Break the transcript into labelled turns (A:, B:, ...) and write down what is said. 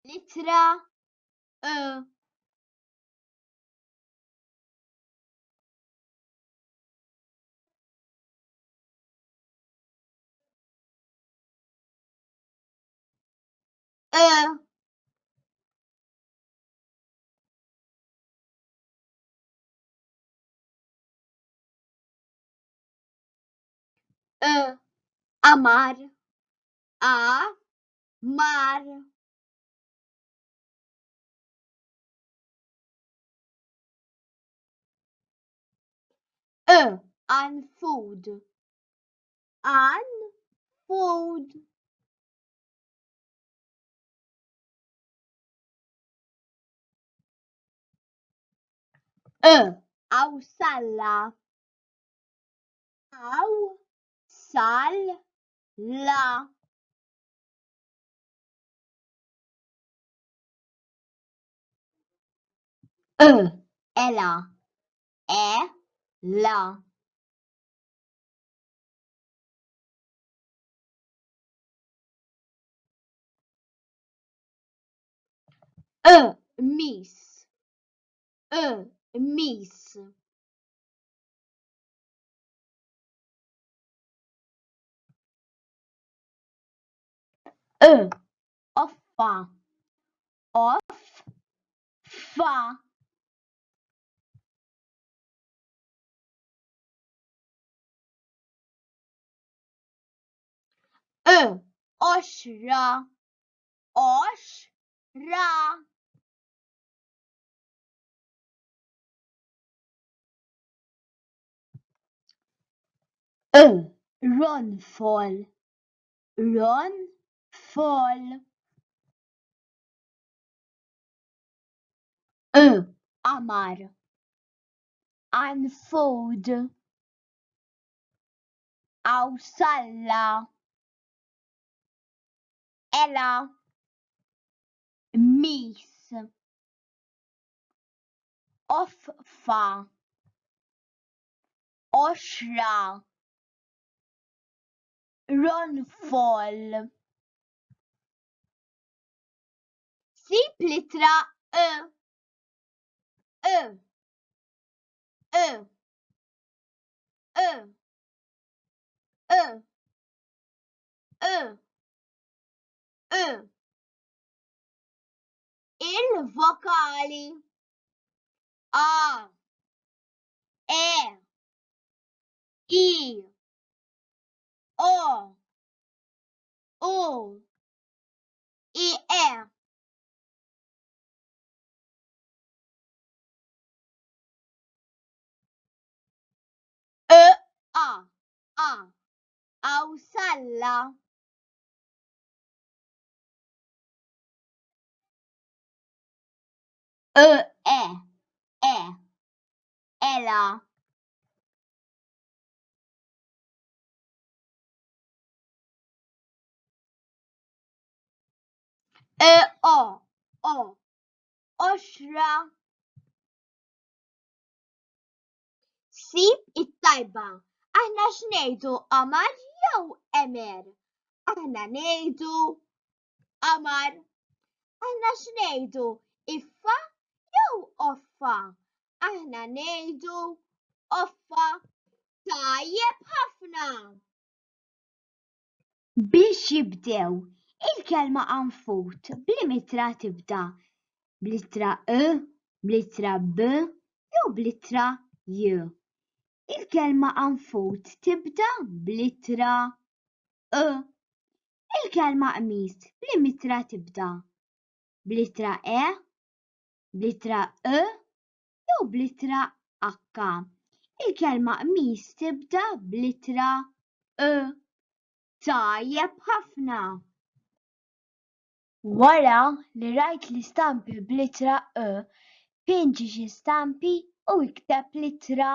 A: l-ittra qamar mar anfud awsalla ela la mis offa oxra ronfol qamar anfud awsalla ela mis offa oxra ronfol sib l-ittra il-vokali a e i o u i a awsalla ela oxra sib it-tajba aħna x'ngħidu qamar jew emer? Aħna ngħidu qamar. Aħna x'ngħidu iffa jew offa? Aħna ngħidu offa. Tajjeb ħafna. Biex jibdew il-kelma anfud bl-ittra tibda bl-ittra bl-ittra b jew bl-ittra j. Il-kelma anfud tibda bl-ittra il-kelma qmiż bl-ittra tibda bl-ittra bl-ittra jew bl-ittra h. Il-kelma qmiż tibda bl-ittra Tajjeb ħafna. Wara li rajt l-istampi bl-ittra pinġi xi stampi u ikteb l-ittra